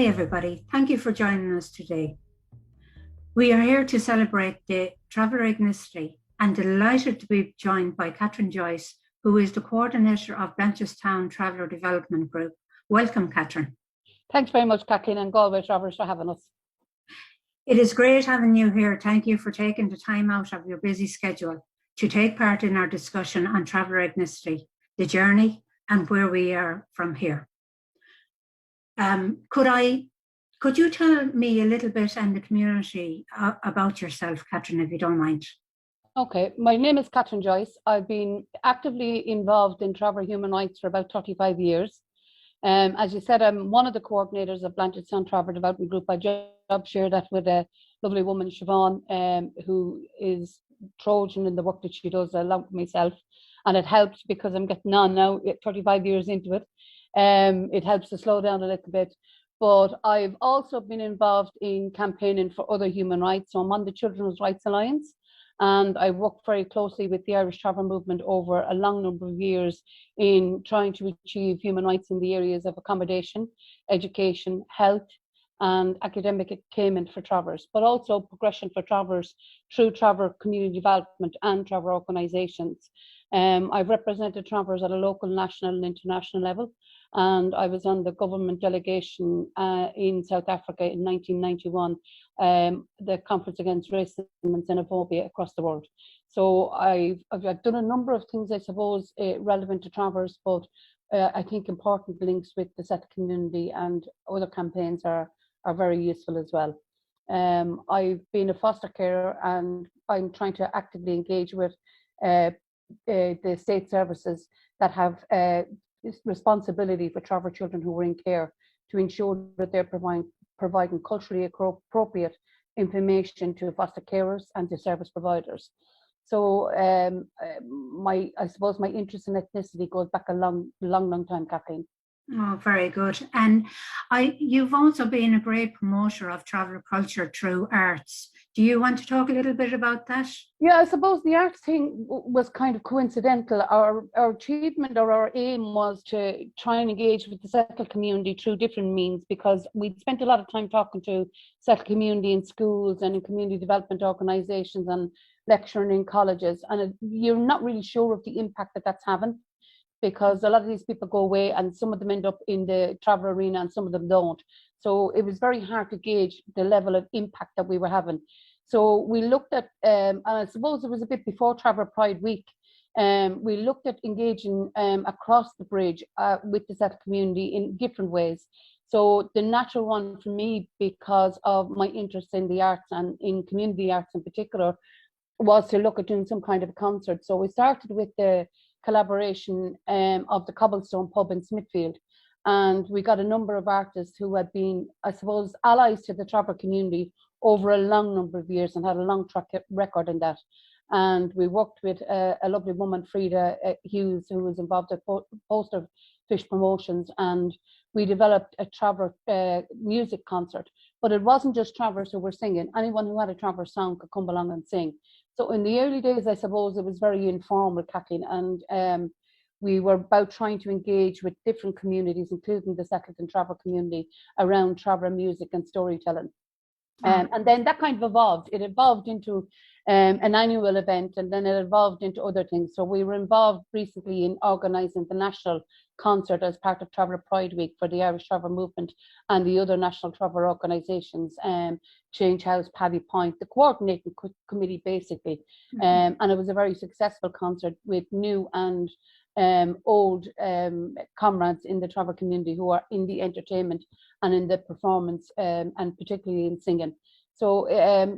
Hi everybody, thank you for joining us today. We are here to celebrate the Traveller Ethnicity and delighted to be joined by Catherine Joyce, who is the coordinator of Blanchardstown Traveller Development Group. Welcome, Catherine. Thanks very much, Kathleen and Galway Travellers, for having us. It is great having you here. Thank you for taking the time out of your busy schedule to take part in our discussion on traveller ethnicity, the journey, and where we are from here. Could you tell me a little bit and the community about yourself, Catherine, if you don't mind? Okay, my name is Catherine Joyce. I've been actively involved in traveller human rights for about 35 years. As you said, I'm one of the coordinators of Blanchardstown Traveller Development Group. I job share that with a lovely woman, Siobhan, who is Trojan in the work that she does, along with myself. And it helps because I'm getting on now, 35 years into it. It helps to slow down a little bit. But I've also been involved in campaigning for other human rights. So I'm on the Children's Rights Alliance, and I worked very closely with the Irish Travel Movement over a long number of years in trying to achieve human rights in the areas of accommodation, education, health, and academic attainment for travellers, but also progression for travellers through traveller community development and traveller organisations. I've represented travellers at a local, national and international level, and I was on the government delegation in South Africa in 1991, the Conference Against Racism and Xenophobia across the world. So I've done a number of things, I suppose, relevant to travellers, but I think important links with the SET community and other campaigns are very useful as well. I've been a foster carer, and I'm trying to actively engage with the state services that have responsibility for traveller children who are in care to ensure that they're providing culturally appropriate information to foster carers and to service providers. So I suppose my interest in ethnicity goes back a long time, Kathleen. Oh, very good. And you've also been a great promoter of traveller culture through arts. Do you want to talk a little bit about that? Yeah, I suppose the arts thing was kind of coincidental. Our achievement or our aim was to try and engage with the settled community through different means, because we'd spent a lot of time talking to settled community in schools and in community development organisations and lecturing in colleges. And you're not really sure of the impact that that's having, because a lot of these people go away and some of them end up in the travel arena and some of them don't. So it was very hard to gauge the level of impact that we were having. So we looked at, and I suppose it was a bit before Traveller Pride Week, we looked at engaging across the bridge with the settled community in different ways. So the natural one for me, because of my interest in the arts and in community arts in particular, was to look at doing some kind of a concert. So we started with the collaboration of the Cobblestone Pub in Smithfield, and we got a number of artists who had been, I suppose, allies to the traveller community over a long number of years and had a long track record in that. And we worked with a lovely woman, Frida Hughes, who was involved at Post of Fish Promotions, and we developed a traveller music concert. But it wasn't just travellers who were singing. Anyone who had a traveller song could come along and sing. So in the early days, I suppose it was very informal, Kathleen, and we were about trying to engage with different communities, including the settled and travel community, around traveller music and storytelling. And then that kind of evolved. It evolved into an annual event, and then it evolved into other things. So we were involved recently in organising the national concert as part of Traveller Pride Week for the Irish Travel Movement and the other national travel organisations, Change House, Paddy Point, the coordinating committee basically. And it was a very successful concert with new and old comrades in the travel community who are in the entertainment and in the performance, and particularly in singing. So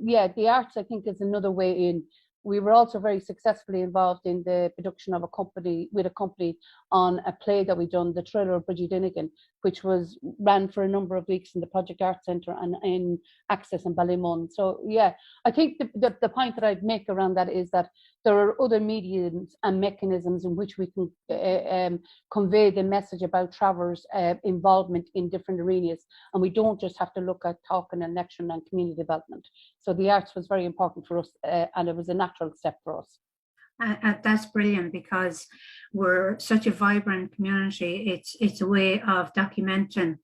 yeah, the arts, I think, is another way in. We were also very successfully involved in the production of a company on a play that we done, The Thriller of Bridget Dinnigan, which was ran for a number of weeks in the Project Arts Centre and in Access in Ballymun. So yeah, I think the point that I'd make around that is that there are other mediums and mechanisms in which we can convey the message about travellers' involvement in different arenas, and we don't just have to look at talking and lecturing and community development. So the arts was very important for us, and it was a natural step for us. That's brilliant, because we're such a vibrant community. It's a way of documenting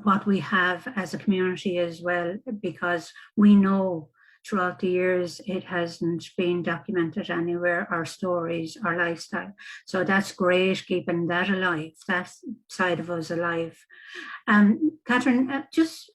what we have as a community as well, because we know throughout the years it hasn't been documented anywhere, our stories, our lifestyle. So that's great, keeping that alive, that side of us alive. Catherine, just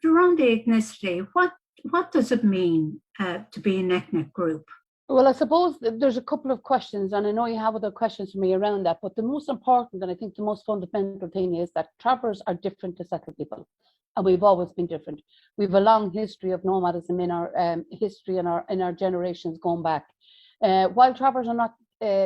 around the ethnicity, what does it mean to be an ethnic group? Well, I suppose there's a couple of questions, and I know you have other questions for me around that, but the most important, and I think the most fundamental thing, is that travellers are different to settled people, and we've always been different. We've a long history of nomadism in our history in our generations going back. While travellers are not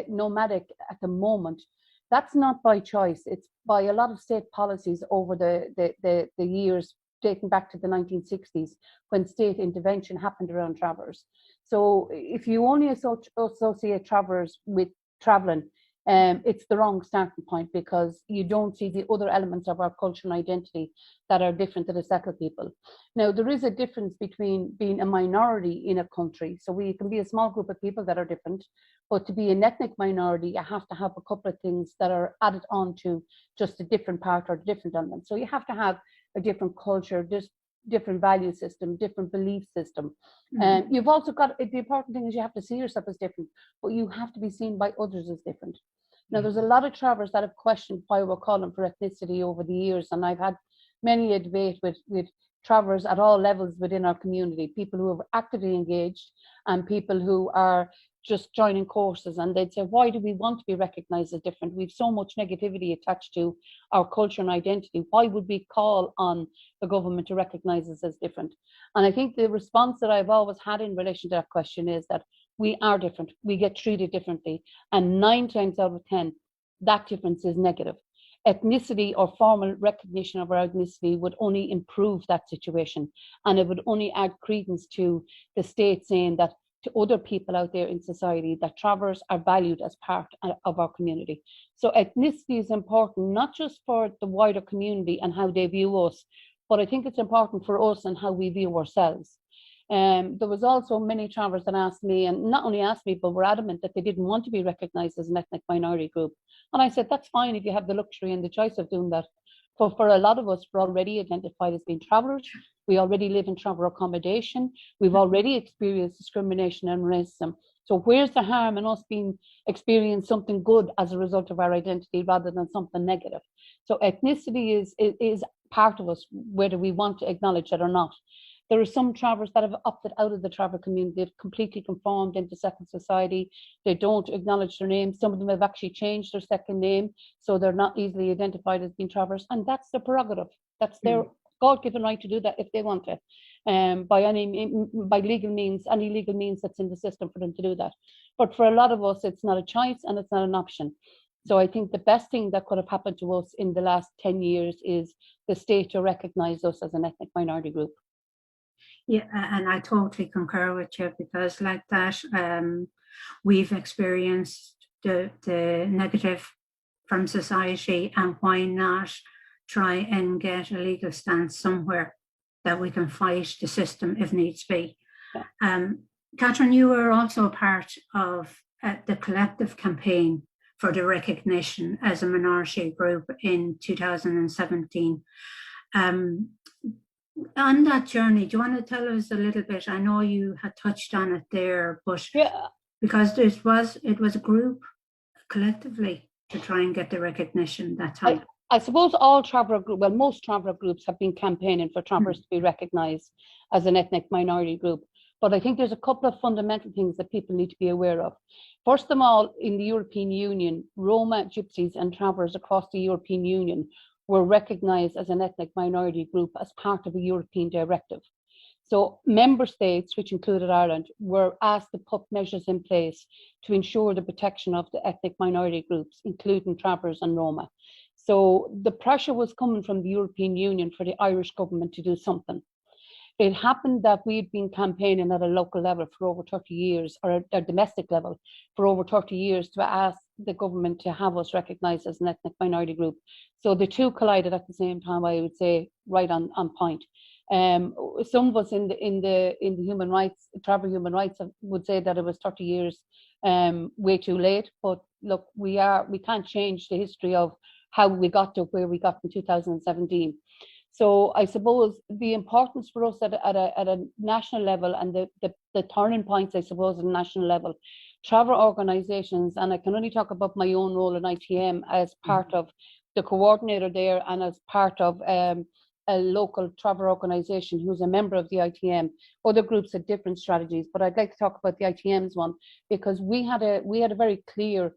nomadic at the moment, that's not by choice. It's by a lot of state policies over the years dating back to the 1960s, when state intervention happened around travellers. So if you only associate travellers with travelling, it's the wrong starting point, because you don't see the other elements of our culture and identity that are different to the settled people. Now, there is a difference between being a minority in a country. So we can be a small group of people that are different, but to be an ethnic minority, you have to have a couple of things that are added on to just a different part or different element. So you have to have a different culture, just different value system, different belief system. And you've also got, the important thing is you have to see yourself as different, but you have to be seen by others as different. Now, there's a lot of travellers that have questioned why we're calling for ethnicity over the years, and I've had many a debate with travellers at all levels within our community, people who have actively engaged and people who are just joining courses, and they'd say, why do we want to be recognised as different? We've so much negativity attached to our culture and identity. Why would we call on the government to recognise us as different? And I think the response that I've always had in relation to that question is that we are different, we get treated differently, and 9 times out of 10, that difference is negative. Ethnicity or formal recognition of our ethnicity would only improve that situation, and it would only add credence to the state saying that to other people out there in society that travellers are valued as part of our community. So ethnicity is important, not just for the wider community and how they view us, but I think it's important for us and how we view ourselves. There was also many travellers that asked me, and not only asked me, but were adamant that they didn't want to be recognised as an ethnic minority group. And I said, that's fine if you have the luxury and the choice of doing that. But for a lot of us, we're already identified as being travellers. We already live in traveller accommodation. We've already experienced discrimination and racism. So where's the harm in us experiencing something good as a result of our identity rather than something negative? So ethnicity is part of us, whether we want to acknowledge it or not. There are some travellers that have opted out of the travel community. They've completely conformed into second society. They don't acknowledge their name. Some of them have actually changed their second name, so they're not easily identified as being travellers. And that's their prerogative. That's their God-given right to do that if they want to, by legal means, any legal means that's in the system for them to do that. But for a lot of us, it's not a choice and it's not an option. So I think the best thing that could have happened to us in the last 10 years is the state to recognise us as an ethnic minority group. Yeah, and I totally concur with you, because like that, we've experienced the negative from society, and why not try and get a legal stance somewhere that we can fight the system if needs be. Yeah. Catherine, you were also part of the collective campaign for the recognition as a minority group in 2017. On that journey, do you want to tell us a little bit? I know you had touched on it there, but yeah, because it was a group collectively to try and get the recognition that time. I suppose all traveller groups, well, most traveller groups have been campaigning for travellers to be recognised as an ethnic minority group. But I think there's a couple of fundamental things that people need to be aware of. First of all, in the European Union, Roma, Gypsies and travellers across the European Union were recognised as an ethnic minority group as part of a European directive. So member states, which included Ireland, were asked to put measures in place to ensure the protection of the ethnic minority groups, including travellers and Roma. So the pressure was coming from the European Union for the Irish government to do something. It happened that we'd been campaigning at a local level for over 30 years, or a domestic level for over 30 years, to ask the government to have us recognised as an ethnic minority group. So the two collided at the same time, I would say, right on point. Some of us in the human rights, travel human rights, would say that it was 30 years way too late. But look, we can't change the history of how we got to where we got in 2017. So I suppose the importance for us at a national level, and the turning points, I suppose, at a national level, travel organisations, and I can only talk about my own role in ITM as part of the coordinator there and as part of a local travel organisation who's a member of the ITM. Other groups had different strategies, but I'd like to talk about the ITM's one, because we had a very clear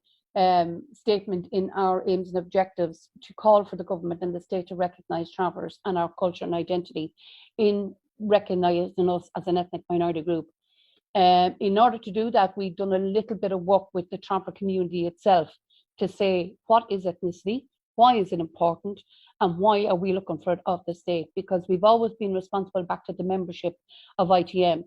statement in our aims and objectives to call for the government and the state to recognise travellers and our culture and identity in recognising us as an ethnic minority group. In order to do that, we've done a little bit of work with the traveller community itself to say, what is ethnicity? Why is it important? And why are we looking for it of the state? Because we've always been responsible back to the membership of ITM.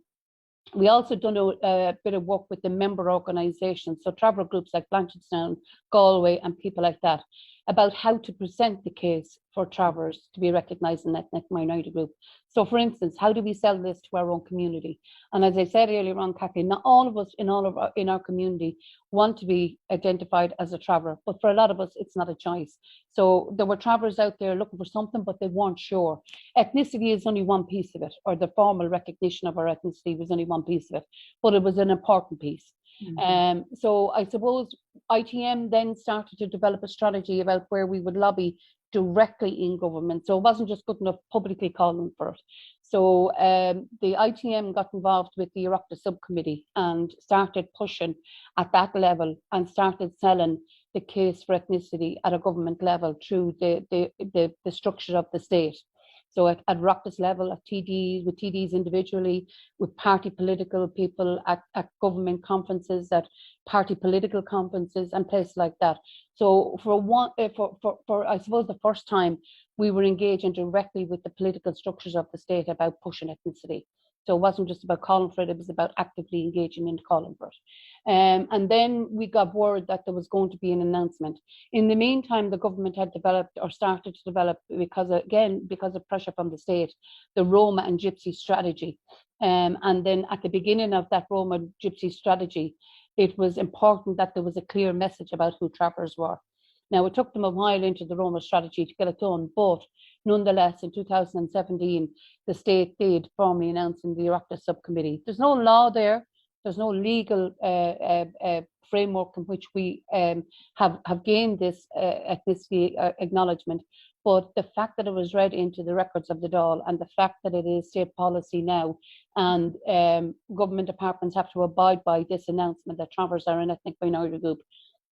We also done a bit of work with the member organisations, so traveller groups like Blanchardstown, Galway and people like that, about how to present the case for travellers to be recognised as an ethnic minority group. So for instance, how do we sell this to our own community? And as I said earlier on, Kathleen, not all of us in our community want to be identified as a traveller, but for a lot of us, it's not a choice. So there were travellers out there looking for something, but they weren't sure. Ethnicity is only one piece of it, or the formal recognition of our ethnicity was only one piece of it, but it was an important piece. So I suppose ITM then started to develop a strategy about where we would lobby directly in government. So it wasn't just good enough publicly calling for it. So the ITM got involved with the Oireachtas subcommittee and started pushing at that level and started selling the case for ethnicity at a government level through the structure of the state. So at Oireachtas level, at TDs, with TDs individually, with party political people, at government conferences, at party political conferences and places like that. So for I suppose the first time, we were engaging directly with the political structures of the state about pushing ethnicity. So it wasn't just about calling for it, it was about actively engaging in calling for it. And then we got word that there was going to be an announcement. In the meantime, the government had developed or started to develop, because of pressure from the state, the Roma and Gypsy strategy. And then at the beginning of that Roma Gypsy strategy, it was important that there was a clear message about who travellers were. Now, it took them a while into the Roma strategy to get it done, but nonetheless, in 2017, the state did formally announce in the Oireachtas subcommittee. There's no law there, there's no legal framework in which we have gained this ethnicity acknowledgement, but the fact that it was read into the records of the Dáil and the fact that it is state policy now, and government departments have to abide by this announcement that travellers are an ethnic minority group,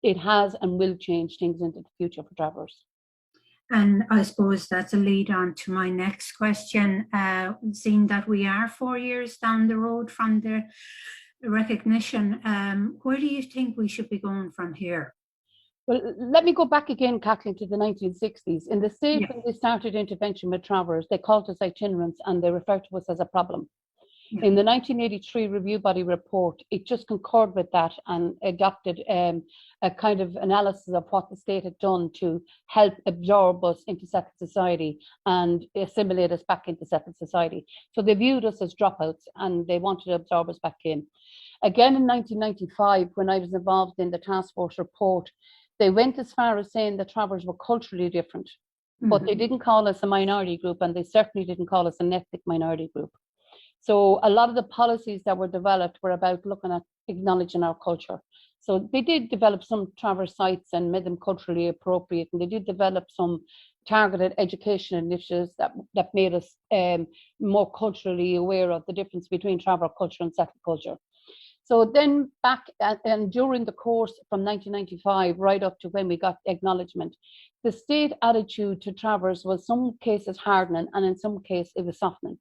it has and will change things into the future for travellers. And I suppose that's a lead on to my next question. Seeing that we are 4 years down the road from the recognition, where do you think we should be going from here? Well, let me go back again, Kathleen, to the 1960s. In the state, when they started intervention with travellers, they called us itinerants and they referred to us as a problem. In the 1983 review body report, it just concurred with that and adopted a kind of analysis of what the state had done to help absorb us into settled society and assimilate us back into settled society. So they viewed us as dropouts and they wanted to absorb us back in. Again, in 1995, when I was involved in the task force report, they went as far as saying that travellers were culturally different, but they didn't call us a minority group, and they certainly didn't call us an ethnic minority group. So a lot of the policies that were developed were about looking at acknowledging our culture. So they did develop some traveller sites and made them culturally appropriate, and they did develop some targeted education initiatives that made us more culturally aware of the difference between traveller culture and settled culture. So then back and during the course from 1995 right up to when we got acknowledgement, the state attitude to travellers was some cases hardening and in some cases it was softening.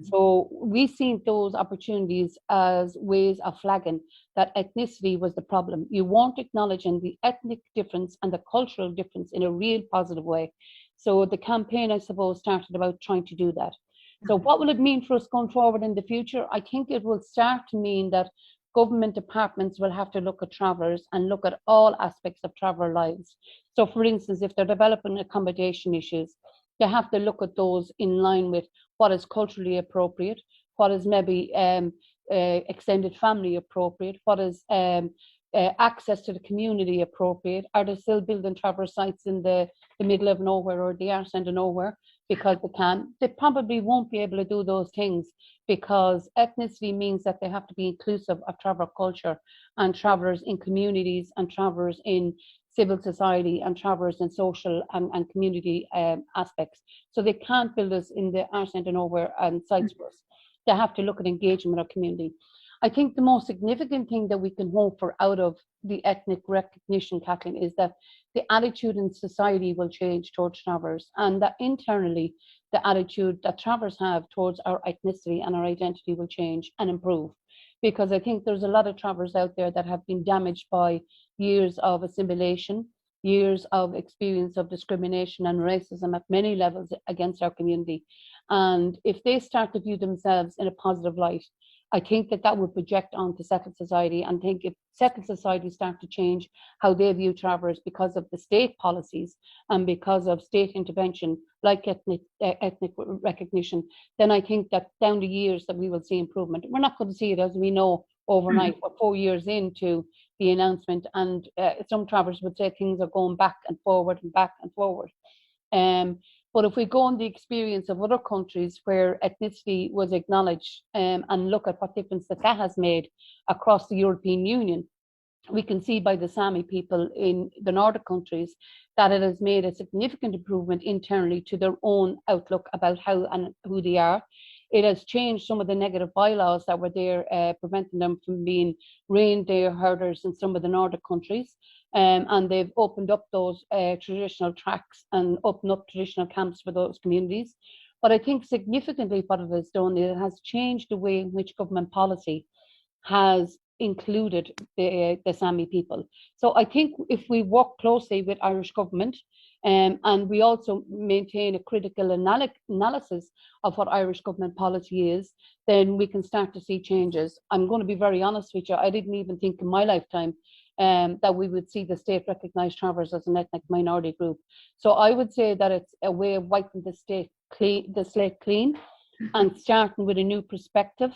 So we seen those opportunities as ways of flagging that ethnicity was the problem. You weren't acknowledging the ethnic difference and the cultural difference in a real positive way. So the campaign, I suppose, started about trying to do that. So what will it mean for us going forward in the future? I think it will start to mean that government departments will have to look at travellers and look at all aspects of traveller lives. So for instance, if they're developing accommodation issues, they have to look at those in line with what is culturally appropriate, what is maybe extended family appropriate, what is access to the community appropriate? Are they still building traverse sites in the middle of nowhere or the arse end of nowhere because they can? They probably won't be able to do those things because ethnicity means that they have to be inclusive of traveller culture and travellers in communities and travellers in civil society and travellers in social and community aspects. So they can't build us in the arse end of nowhere and sites for us. They have to look at engagement with our community. I think the most significant thing that we can hope for out of the ethnic recognition, Kathleen, is that the attitude in society will change towards travellers, and that internally the attitude that travellers have towards our ethnicity and our identity will change and improve. Because I think there's a lot of travellers out there that have been damaged by years of assimilation, years of experience of discrimination and racism at many levels against our community. And if they start to view themselves in a positive light, I think that that would project onto settled society, and think if settled society start to change how they view travellers because of the state policies and because of state intervention like ethnic recognition, then I think that down the years that we will see improvement. We're not going to see it, as we know, overnight. We're 4 years into the announcement, and some travellers would say things are going back and forward and back and forward. But if we go on the experience of other countries where ethnicity was acknowledged and look at what difference that has made across the European Union, we can see by the Sami people in the Nordic countries that it has made a significant improvement internally to their own outlook about how and who they are. It has changed some of the negative bylaws that were there, preventing them from being reindeer herders in some of the Nordic countries. And they've opened up those traditional tracks and opened up traditional camps for those communities. But I think significantly what it has done, it has changed the way in which government policy has included the Sami people. So I think if we work closely with Irish government, and we also maintain a critical analysis of what Irish government policy is, then we can start to see changes. I'm going to be very honest with you, I didn't even think in my lifetime that we would see the state recognise travellers as an ethnic minority group. So I would say that it's a way of wiping the slate clean and starting with a new perspective.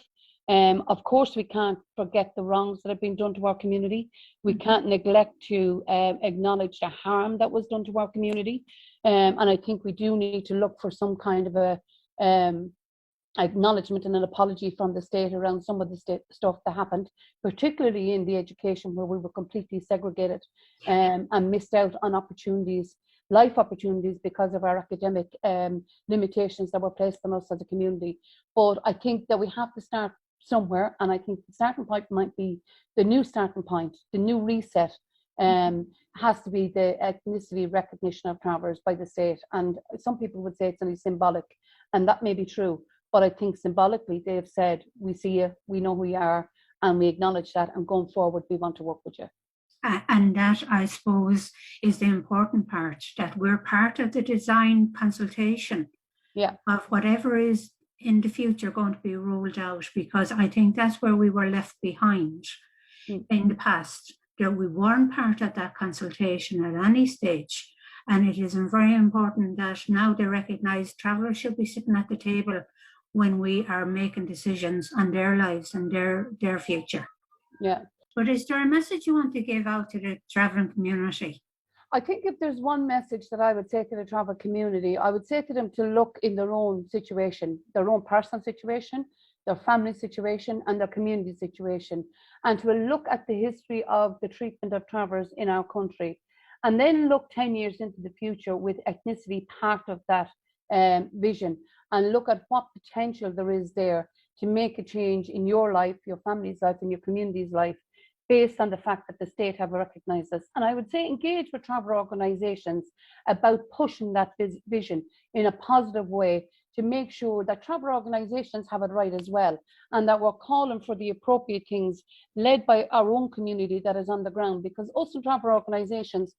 Of course, we can't forget the wrongs that have been done to our community. We can't neglect to acknowledge the harm that was done to our community. And I think we do need to look for some kind of a acknowledgement and an apology from the state around some of the stuff that happened, particularly in the education where we were completely segregated and missed out on opportunities, life opportunities, because of our academic limitations that were placed on us as a community. But I think that we have to start somewhere, and I think the starting point might be the new starting point, the new reset has to be the ethnicity recognition of travellers by the state. And some people would say it's only symbolic, and that may be true, but I think symbolically they have said, we see you, we know who you are, and we acknowledge that, and going forward we want to work with you. And that, I suppose, is the important part, that we're part of the design consultation of whatever is in the future going to be rolled out, because I think that's where we were left behind in the past, that we weren't part of that consultation at any stage. And it is very important that now they recognise travellers should be sitting at the table when we are making decisions on their lives and their future. Yeah. But is there a message you want to give out to the travelling community? I think if there's one message that I would say to the travel community, I would say to them to look in their own situation, their own personal situation, their family situation, and their community situation, and to look at the history of the treatment of travellers in our country, and then look 10 years into the future with ethnicity part of that vision, and look at what potential there is there to make a change in your life, your family's life, and your community's life, based on the fact that the state have recognised us. And I would say engage with travel organisations about pushing that vision in a positive way to make sure that travel organisations have it right as well, and that we're calling for the appropriate things led by our own community that is on the ground, because also travel organisations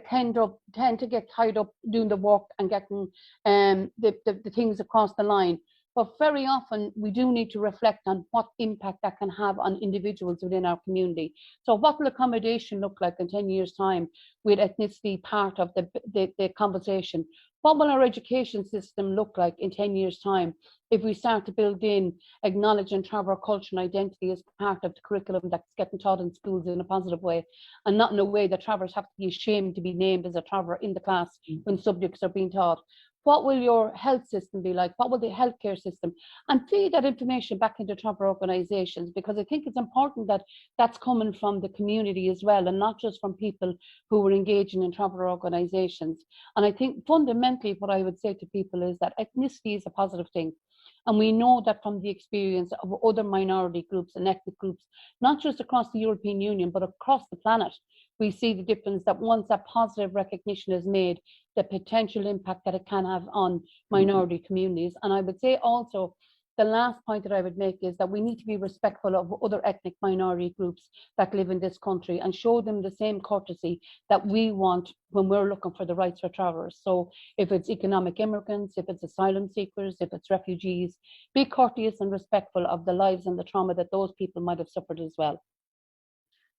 tend to get tied up doing the work and getting the things across the line. But very often we do need to reflect on what impact that can have on individuals within our community. So what will accommodation look like in 10 years' time with ethnicity part of the conversation? What will our education system look like in 10 years' time if we start to build in acknowledge and traveller culture and identity as part of the curriculum that's getting taught in schools in a positive way, and not in a way that travellers have to be ashamed to be named as a traveller in the class when subjects are being taught? What will your health system be like? What will the healthcare system? And feed that information back into traveller organisations, because I think it's important that that's coming from the community as well, and not just from people who are engaging in traveller organisations. And I think fundamentally what I would say to people is that ethnicity is a positive thing. And we know that from the experience of other minority groups and ethnic groups, not just across the European Union, but across the planet, we see the difference that once that positive recognition is made, the potential impact that it can have on minority communities. And I would say also, the last point that I would make is that we need to be respectful of other ethnic minority groups that live in this country and show them the same courtesy that we want when we're looking for the rights for travellers. So if it's economic immigrants, if it's asylum seekers, if it's refugees, be courteous and respectful of the lives and the trauma that those people might have suffered as well.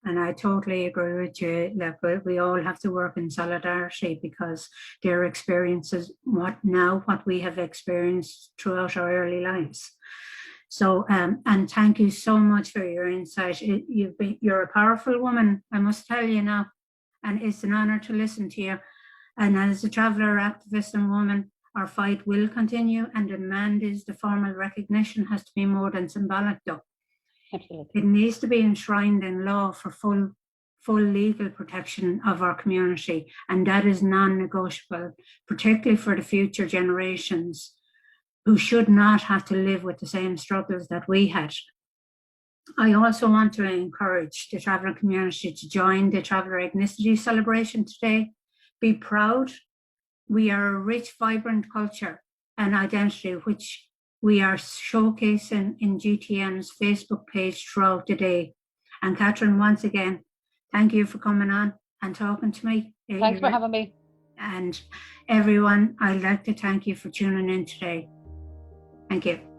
And I totally agree with you. Like, we all have to work in solidarity, because their experiences, what we have experienced throughout our early lives. So, and thank you so much for your insight. You're a powerful woman, I must tell you now, and it's an honour to listen to you. And as a traveller, activist and woman, our fight will continue, and the demand is the formal recognition has to be more than symbolic though. Absolutely. It needs to be enshrined in law for full legal protection of our community, and that is non-negotiable, particularly for the future generations who should not have to live with the same struggles that we had. I also want to encourage the traveller community to join the Traveller Ethnicity celebration today. Be proud. We are a rich, vibrant culture and identity, which we are showcasing in GTN's Facebook page throughout the day. And Catherine, once again, thank you for coming on and talking to me. Thanks for having me. And everyone, I'd like to thank you for tuning in today. Thank you.